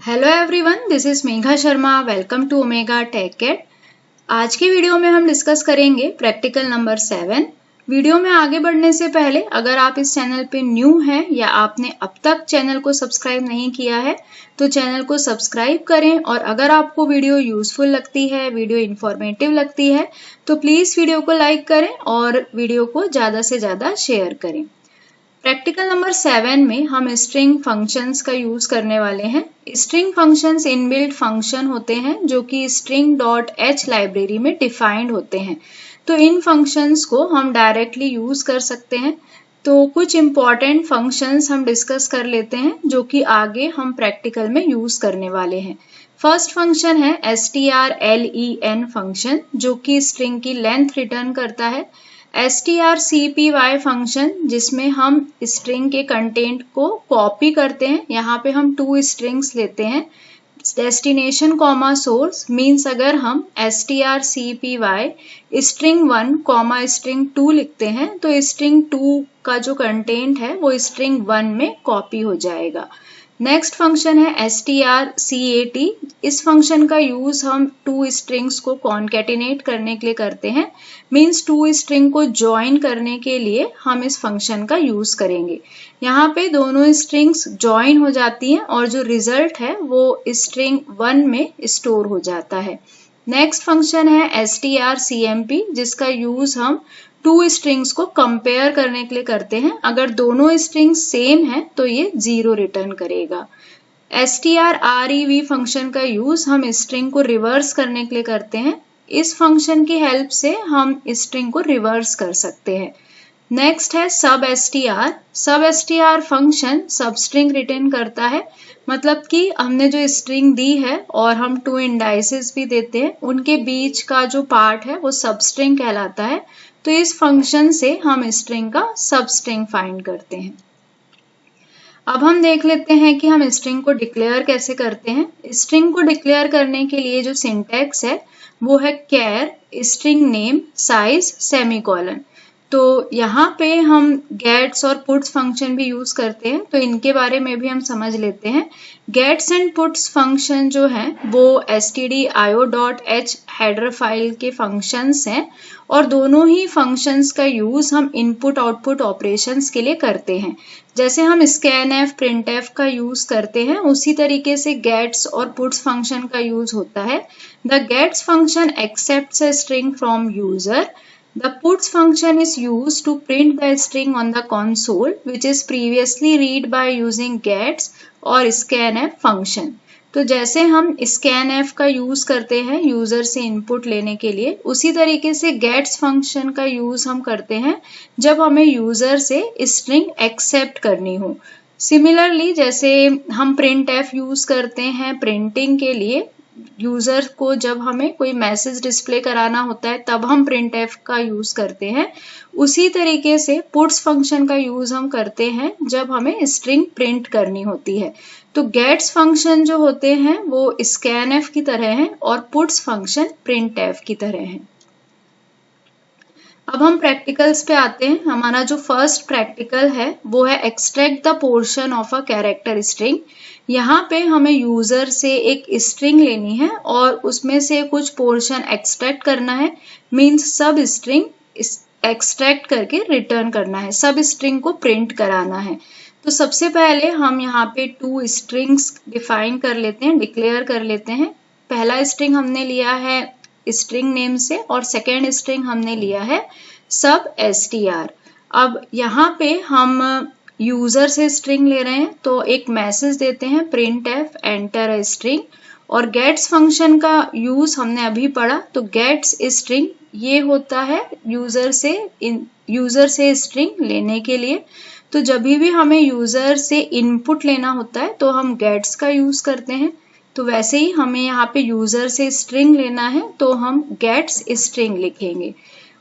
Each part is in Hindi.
Hello everyone, this is Megha Sharma. Welcome to Omega Tech Ed. आज की वीडियो में हम डिस्कस करेंगे प्रैक्टिकल नंबर 7। वीडियो में आगे बढ़ने से पहले अगर आप इस चैनल पे न्यू हैं या आपने अब तक चैनल को सब्सक्राइब नहीं किया है तो चैनल को सब्सक्राइब करें, और अगर आपको वीडियो यूजफुल लगती है, वीडियो इंफॉर्मेटिव लगती है तो प्लीज वीडियो को लाइक करें और वीडियो को ज्यादा से ज्यादा शेयर करें। प्रैक्टिकल नंबर 7 में हम स्ट्रिंग फंक्शंस का यूज करने वाले हैं। स्ट्रिंग फंक्शंस इनबिल्ट फंक्शन होते हैं जो कि string.h लाइब्रेरी में डिफाइंड होते हैं। तो इन फंक्शंस को हम डायरेक्टली यूज कर सकते हैं। तो कुछ इंपॉर्टेंट फंक्शंस हम डिस्कस कर लेते हैं जो कि आगे हम प्रैक्टिकल में यूज करने वाले हैं। फर्स्ट फंक्शन है strlen फंक्शन जो कि स्ट्रिंग की लेंथ रिटर्न करता है। strcpy फंक्शन जिसमें हम स्ट्रिंग के कंटेंट को कॉपी करते हैं। यहाँ पे हम 2 स्ट्रिंग्स लेते हैं, डेस्टिनेशन कॉमा सोर्स। मीन्स अगर हम strcpy स्ट्रिंग 1 कॉमा स्ट्रिंग 2 लिखते हैं तो स्ट्रिंग 2 का जो कंटेंट है वो स्ट्रिंग 1 में कॉपी हो जाएगा। नेक्स्ट फंक्शन है strcat। इस फंक्शन का यूज हम 2 स्ट्रिंग्स को कॉन्केटिनेट करने के लिए करते हैं। मीन्स 2 स्ट्रिंग को ज्वाइन करने के लिए हम इस फंक्शन का यूज करेंगे। यहाँ पे दोनों स्ट्रिंग्स ज्वाइन हो जाती हैं और जो रिजल्ट है वो स्ट्रिंग 1 में स्टोर हो जाता है। नेक्स्ट फंक्शन है strcmp जिसका यूज हम 2 स्ट्रिंग्स को कंपेयर करने के लिए करते हैं। अगर दोनों स्ट्रिंग्स सेम है तो ये 0 रिटर्न करेगा। strrev फंक्शन का यूज हम स्ट्रिंग को रिवर्स करने के लिए करते हैं। इस फंक्शन की हेल्प से हम स्ट्रिंग को रिवर्स कर सकते हैं। नेक्स्ट है substr। substr फंक्शन सब स्ट्रिंग रिटर्न करता है। मतलब कि हमने जो स्ट्रिंग दी है और हम 2 इंडाइसेस भी देते हैं, उनके बीच का जो पार्ट है वो सब स्ट्रिंग कहलाता है। तो इस फंक्शन से हम स्ट्रिंग का सब स्ट्रिंग फाइंड करते हैं। अब हम देख लेते हैं कि हम स्ट्रिंग को डिक्लेयर कैसे करते हैं। स्ट्रिंग को डिक्लेयर करने के लिए जो सिंटैक्स है वो है char string name size semicolon. तो यहाँ पे हम गेट्स और पुट्स फंक्शन भी यूज करते हैं, तो इनके बारे में भी हम समझ लेते हैं। गेट्स एंड पुट्स फंक्शन जो है वो stdio.h हेडर फाइल के फंक्शंस हैं, और दोनों ही फंक्शंस का यूज हम इनपुट आउटपुट ऑपरेशंस के लिए करते हैं। जैसे हम scanf printf का यूज करते हैं उसी तरीके से गेट्स और पुट्स फंक्शन का यूज होता है। The gates function accepts a string from user. The puts function is used to print the string on the console which is previously read by using gets और scanf function। तो जैसे हम scanf का यूज करते हैं यूजर से इनपुट लेने के लिए, उसी तरीके से gets फंक्शन का यूज हम करते हैं जब हमें यूजर से स्ट्रिंग एक्सेप्ट करनी हो। सिमिलरली जैसे हम printf यूज करते हैं प्रिंटिंग के लिए, यूजर को जब हमें कोई मैसेज डिस्प्ले कराना होता है तब हम printf का यूज करते हैं, उसी तरीके से puts फंक्शन का यूज हम करते हैं जब हमें स्ट्रिंग प्रिंट करनी होती है। तो गेट्स फंक्शन जो होते हैं वो scanf की तरह हैं और puts फंक्शन printf की तरह हैं। अब हम प्रैक्टिकल्स पे आते हैं। हमारा जो फर्स्ट प्रैक्टिकल है वो है extract the portion of a character string. यहाँ पे हमें यूजर से एक स्ट्रिंग लेनी है और उसमें से कुछ पोर्शन एक्सट्रैक्ट करना है। मीन्स सब स्ट्रिंग एक्सट्रैक्ट करके रिटर्न करना है, सब स्ट्रिंग को प्रिंट कराना है। तो सबसे पहले हम यहाँ पे 2 स्ट्रिंग्स डिफाइन कर लेते हैं, डिक्लेयर कर लेते हैं। पहला स्ट्रिंग हमने लिया है स्ट्रिंग नेम से और सेकेंड स्ट्रिंग हमने लिया है substr। अब यहाँ पे हम यूजर से स्ट्रिंग ले रहे हैं तो एक मैसेज देते हैं printf enter a string, और गेट्स फंक्शन का यूज हमने अभी पढ़ा। तो गेट्स स्ट्रिंग ये होता है यूजर से स्ट्रिंग लेने के लिए। तो जब भी हमें यूजर से इनपुट लेना होता है तो हम गेट्स का यूज करते हैं। तो वैसे ही हमें यहाँ पे यूजर से स्ट्रिंग लेना है तो हम गेट्स स्ट्रिंग लिखेंगे।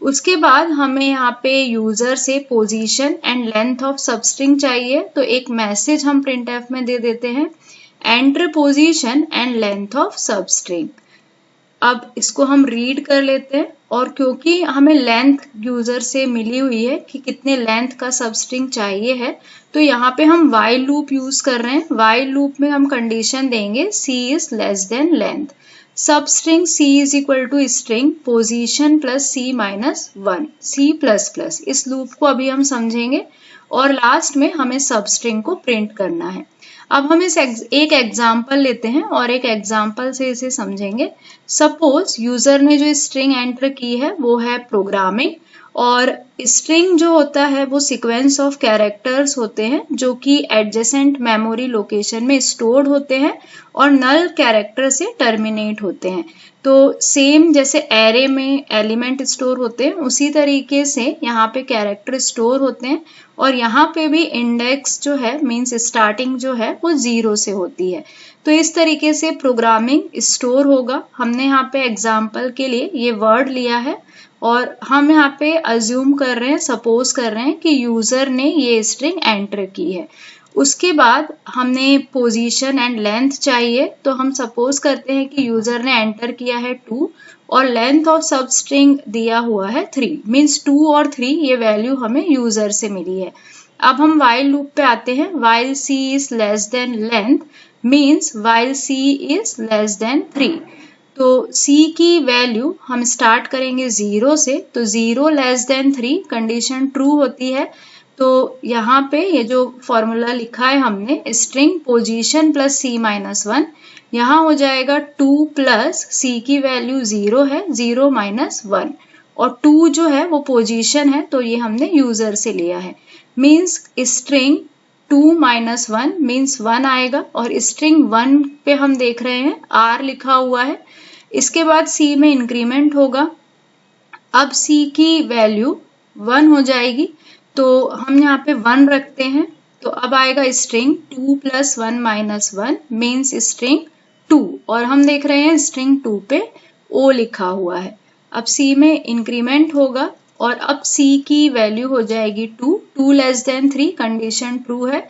उसके बाद हमें यहाँ पे यूजर से position and length of substring चाहिए, तो एक मैसेज हम printf में दे देते हैं enter position and length of substring. अब इसको हम रीड कर लेते हैं और क्योंकि हमें लेंथ यूजर से मिली हुई है कि कितने लेंथ का सब स्ट्रिंग चाहिए है, तो यहाँ पे हम while लूप यूज कर रहे हैं। while लूप में हम कंडीशन देंगे c is less than length, substring c is equal to string position plus c minus 1 c plus plus. इस लूप को अभी हम समझेंगे और लास्ट में हमें सब स्ट्रिंग को प्रिंट करना है। अब हम एक एग्जाम्पल लेते हैं और एक एग्जाम्पल से इसे समझेंगे। सपोज यूजर ने जो स्ट्रिंग एंटर की है वो है प्रोग्रामिंग, और स्ट्रिंग जो होता है वो सीक्वेंस ऑफ कैरेक्टर्स होते हैं जो कि एडजेसेंट मेमोरी लोकेशन में स्टोर्ड होते हैं और नल कैरेक्टर से टर्मिनेट होते हैं। तो सेम जैसे एरे में एलिमेंट स्टोर होते हैं उसी तरीके से यहाँ पे कैरेक्टर स्टोर होते हैं, और यहाँ पे भी इंडेक्स जो है मींस स्टार्टिंग जो है वो 0 से होती है। तो इस तरीके से प्रोग्रामिंग स्टोर होगा। हमने यहाँ पे एग्जाम्पल के लिए ये वर्ड लिया है और हम यहाँ पे अज्यूम कर रहे हैं, सपोज कर रहे हैं कि यूजर ने ये स्ट्रिंग एंटर की है। उसके बाद हमने पोजीशन एंड लेंथ चाहिए, तो हम सपोज करते हैं कि यूजर ने एंटर किया है 2 और लेंथ ऑफ सब स्ट्रिंग दिया हुआ है 3, मीन्स 2 और 3 ये वैल्यू हमें यूजर से मिली है। अब हम while लूप पे आते हैं। while c is less than length means while c is less than 3, तो c की वैल्यू हम स्टार्ट करेंगे 0 से, तो 0 लेस देन 3 कंडीशन ट्रू होती है। तो यहाँ पे ये जो फॉर्मूला लिखा है हमने string position plus c minus 1, यहाँ हो जाएगा 2 प्लस c की वैल्यू 0 है, 0 माइनस 1, और 2 जो है वो पोजीशन है तो ये हमने यूजर से लिया है। मीन्स स्ट्रिंग 2 माइनस 1 मीन्स 1 आएगा, और स्ट्रिंग 1 पे हम देख रहे हैं r लिखा हुआ है। इसके बाद c में इंक्रीमेंट होगा, अब c की वैल्यू 1 हो जाएगी, तो हम यहाँ पे 1 रखते हैं, तो अब आएगा string 2 plus 1 minus 1 means string 2, और हम देख रहे हैं स्ट्रिंग 2 पे o लिखा हुआ है। अब c में इंक्रीमेंट होगा और अब c की वैल्यू हो जाएगी 2, 2 लेस देन 3 कंडीशन ट्रू है।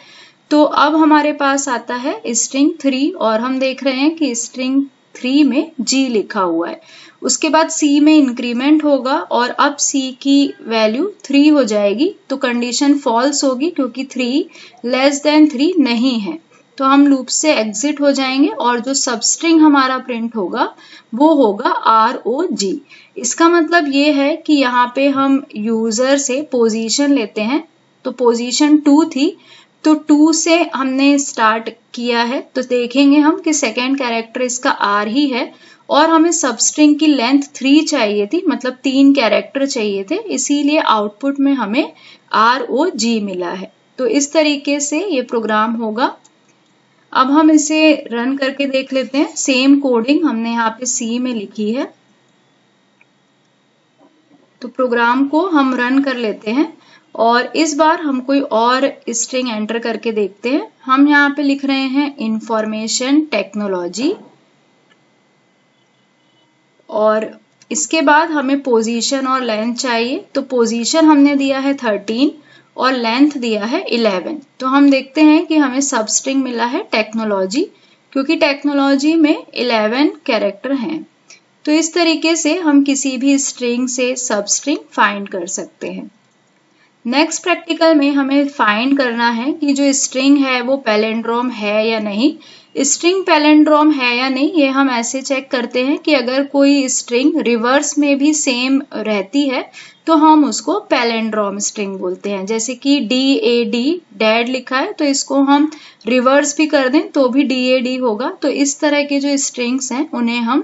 तो अब हमारे पास आता है स्ट्रिंग 3 और हम देख रहे हैं कि स्ट्रिंग 3 में g लिखा हुआ है। उसके बाद c में इंक्रीमेंट होगा और अब c की वैल्यू 3 हो जाएगी, तो कंडीशन फॉल्स होगी क्योंकि 3 लेस देन 3 नहीं है। तो हम लूप से एग्जिट हो जाएंगे और जो सबस्ट्रिंग हमारा प्रिंट होगा वो होगा ROG। इसका मतलब ये है कि यहाँ पे हम यूजर से पोजीशन लेते हैं, तो पोजीशन 2 थी, तो 2 से हमने स्टार्ट किया है, तो देखेंगे हम कि सेकेंड कैरेक्टर इसका R ही है, और हमें सबस्ट्रिंग की लेंथ 3 चाहिए थी, मतलब 3 कैरेक्टर चाहिए थे, इसीलिए आउटपुट में हमें ROG मिला है। तो इस तरीके से ये प्रोग्राम होगा। अब हम इसे रन करके देख लेते हैं। सेम कोडिंग हमने यहाँ पे C में लिखी है, तो प्रोग्राम को हम रन कर लेते हैं और इस बार हम कोई और स्ट्रिंग एंटर करके देखते हैं। हम यहाँ पे लिख रहे हैं इंफॉर्मेशन टेक्नोलॉजी, और इसके बाद हमें पोजीशन और लेंथ चाहिए, तो पोजीशन हमने दिया है 13 और लेंथ दिया है 11। तो हम देखते हैं कि हमें सबस्ट्रिंग मिला है टेक्नोलॉजी, क्योंकि टेक्नोलॉजी में 11 कैरेक्टर हैं। तो इस तरीके से हम किसी भी स्ट्रिंग से सबस्ट्रिंग फाइंड कर सकते हैं। नेक्स्ट प्रैक्टिकल में हमें फाइंड करना है कि जो स्ट्रिंग है वो पैलिंड्रोम है या नहीं। स्ट्रिंग पैलिंड्रोम है या नहीं ये हम ऐसे चेक करते हैं कि अगर कोई स्ट्रिंग रिवर्स में भी सेम रहती है तो हम उसको पैलिंड्रोम स्ट्रिंग बोलते हैं। जैसे कि DAD डैड लिखा है, तो इसको हम रिवर्स भी कर दें तो भी DAD होगा। तो इस तरह के जो स्ट्रिंग्स हैं उन्हें हम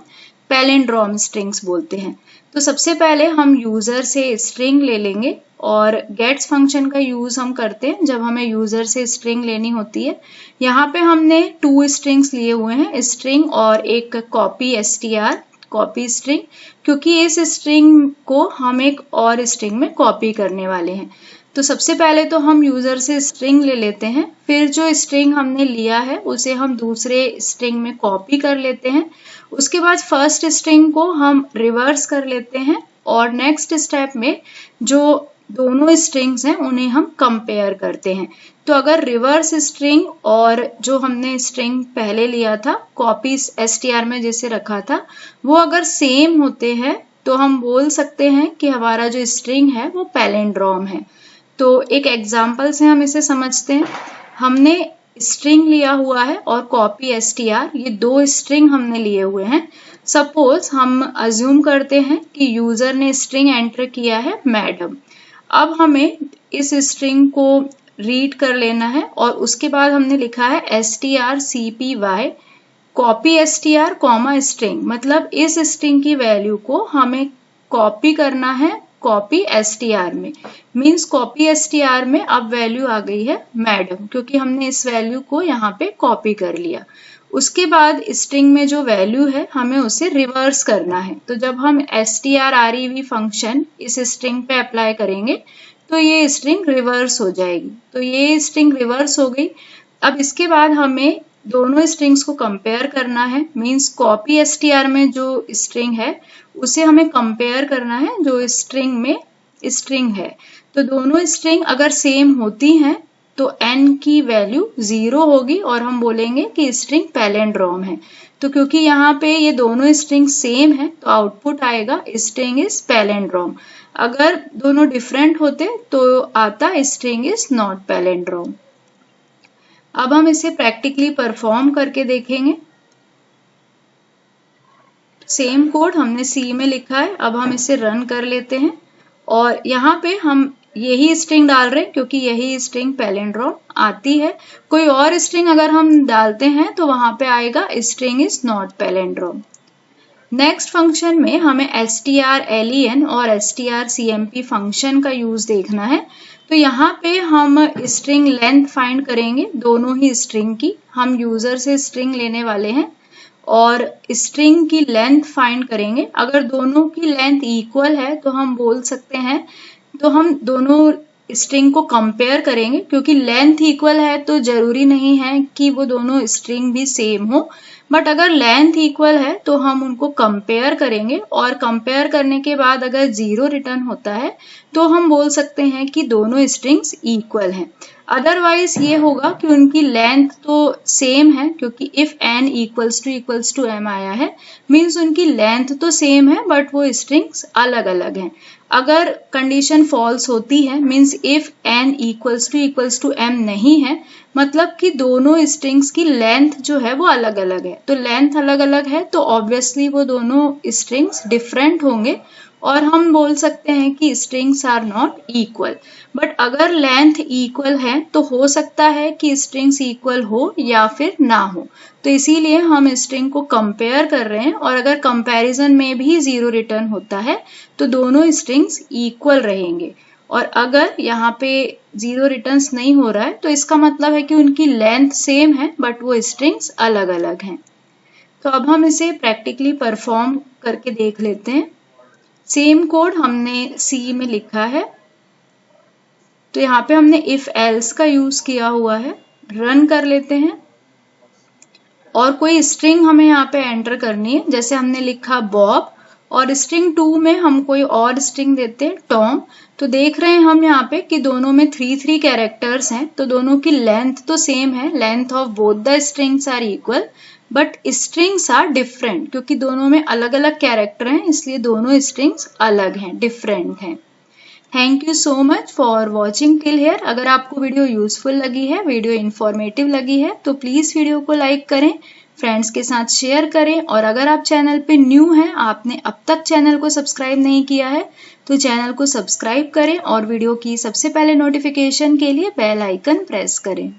पैलिंड्रोम स्ट्रिंग्स बोलते हैं। तो सबसे पहले हम यूजर से स्ट्रिंग ले लेंगे और गेट्स फंक्शन का यूज हम करते हैं जब हमें यूजर से स्ट्रिंग लेनी होती है। यहाँ पे हमने 2 स्ट्रिंग्स लिए हुए हैं, स्ट्रिंग और एक कॉपी str कॉपी स्ट्रिंग, क्योंकि इस स्ट्रिंग को हम एक और स्ट्रिंग में कॉपी करने वाले हैं। तो सबसे पहले तो हम यूजर से स्ट्रिंग ले लेते हैं, फिर जो स्ट्रिंग हमने लिया है उसे हम दूसरे स्ट्रिंग में कॉपी कर लेते हैं। उसके बाद फर्स्ट स्ट्रिंग को हम रिवर्स कर लेते हैं और नेक्स्ट स्टेप में जो दोनों स्ट्रिंग्स हैं उन्हें हम कंपेयर करते हैं। तो अगर रिवर्स स्ट्रिंग और जो हमने स्ट्रिंग पहले लिया था कॉपी str में जिसे रखा था वो अगर सेम होते हैं तो हम बोल सकते हैं कि हमारा जो स्ट्रिंग है वो पैलिंड्रोम है। तो एक एग्जाम्पल से हम इसे समझते हैं। हमने स्ट्रिंग लिया हुआ है और कॉपी str, ये दो स्ट्रिंग हमने लिए हुए हैं। सपोज हम अज्यूम करते हैं कि यूजर ने स्ट्रिंग एंटर किया है मैडम। अब हमें इस स्ट्रिंग को रीड कर लेना है और उसके बाद हमने लिखा है strcpy copy str comma string, मतलब इस स्ट्रिंग की वैल्यू को हमें कॉपी करना है कॉपी str में। मीन्स कॉपी str में अब वैल्यू आ गई है मैडम, क्योंकि हमने इस वैल्यू को यहाँ पे कॉपी कर लिया। उसके बाद स्ट्रिंग में जो वैल्यू है हमें उसे रिवर्स करना है। तो जब हम strrev फंक्शन इस स्ट्रिंग पे अप्लाई करेंगे तो ये स्ट्रिंग रिवर्स हो जाएगी। तो ये स्ट्रिंग रिवर्स हो गई। अब इसके बाद हमें दोनों स्ट्रिंग्स को कंपेयर करना है। मीन्स कॉपी str में जो स्ट्रिंग है उसे हमें कंपेयर करना है जो स्ट्रिंग में स्ट्रिंग है। तो दोनों स्ट्रिंग अगर सेम होती हैं तो n की वैल्यू 0 होगी और हम बोलेंगे कि स्ट्रिंग पैलिंड्रोम है। तो क्योंकि यहाँ पे ये दोनों स्ट्रिंग सेम है तो आउटपुट आएगा स्ट्रिंग इज पैलिंड्रोम। अगर दोनों डिफरेंट होते तो आता स्ट्रिंग इज नॉट पैलिंड्रोम। अब हम इसे प्रैक्टिकली परफॉर्म करके देखेंगे। सेम कोड हमने C में लिखा है। अब हम इसे रन कर लेते हैं और यहाँ पे हम यही स्ट्रिंग डाल रहे हैं क्योंकि यही स्ट्रिंग पैलिंड्रोम आती है। कोई और स्ट्रिंग अगर हम डालते हैं तो वहां पे आएगा string is not palindrome. Next function में हमें strlen और strcmp फंक्शन का यूज देखना है। तो यहाँ पे हम स्ट्रिंग लेंथ फाइंड करेंगे, दोनों ही स्ट्रिंग की। हम यूजर से स्ट्रिंग लेने वाले हैं और स्ट्रिंग की लेंथ फाइंड करेंगे। अगर दोनों की लेंथ इक्वल है तो हम बोल सकते हैं, तो हम दोनों स्ट्रिंग को कंपेयर करेंगे। क्योंकि लेंथ इक्वल है तो जरूरी नहीं है कि वो दोनों स्ट्रिंग भी सेम हो, बट अगर लेंथ इक्वल है तो हम उनको कंपेयर करेंगे और कंपेयर करने के बाद अगर 0 रिटर्न होता है तो हम बोल सकते हैं कि दोनों स्ट्रिंग्स इक्वल हैं। अदरवाइज ये होगा कि उनकी लेंथ तो सेम है, क्योंकि if n equals to m आया है मीन्स उनकी लेंथ तो सेम है बट वो स्ट्रिंग्स अलग अलग हैं। अगर कंडीशन फॉल्स होती है means if n equals to m नहीं है, मतलब कि दोनों स्ट्रिंग्स की लेंथ जो है वो अलग अलग है। तो लेंथ अलग अलग है तो ऑब्वियसली वो दोनों स्ट्रिंग्स डिफरेंट होंगे और हम बोल सकते हैं कि strings are not equal. But अगर लेंथ इक्वल है तो हो सकता है कि स्ट्रिंग्स इक्वल हो या फिर ना हो। तो इसीलिए हम स्ट्रिंग को कंपेयर कर रहे हैं और अगर कंपैरिजन में भी 0 रिटर्न होता है तो दोनों स्ट्रिंग्स इक्वल रहेंगे। और अगर यहाँ पे 0 रिटर्न्स नहीं हो रहा है तो इसका मतलब है कि उनकी लेंथ सेम है बट वो स्ट्रिंग्स अलग अलग हैं। तो अब हम इसे प्रैक्टिकली परफॉर्म करके देख लेते हैं। सेम कोड हमने C में लिखा है। तो यहाँ पे हमने इफ एल्स का यूज किया हुआ है। रन कर लेते हैं और कोई स्ट्रिंग हमें यहाँ पे एंटर करनी है। जैसे हमने लिखा बॉब और स्ट्रिंग 2 में हम कोई और स्ट्रिंग देते हैं टॉम। तो देख रहे हैं हम यहाँ पे कि दोनों में 3 कैरेक्टर्स हैं, तो दोनों की लेंथ तो सेम है। Length of both the strings are equal but strings are different, क्योंकि दोनों में अलग अलग कैरेक्टर हैं इसलिए दोनों स्ट्रिंग्स अलग हैं, डिफरेंट हैं। Thank you so much for watching till here. अगर आपको वीडियो यूजफुल लगी है, वीडियो इंफॉर्मेटिव लगी है तो प्लीज वीडियो को लाइक करें, फ्रेंड्स के साथ शेयर करें। और अगर आप चैनल पे न्यू हैं, आपने अब तक चैनल को सब्सक्राइब नहीं किया है तो चैनल को सब्सक्राइब करें और वीडियो की सबसे पहले नोटिफिकेशन के लिए बेल आइकन प्रेस करें।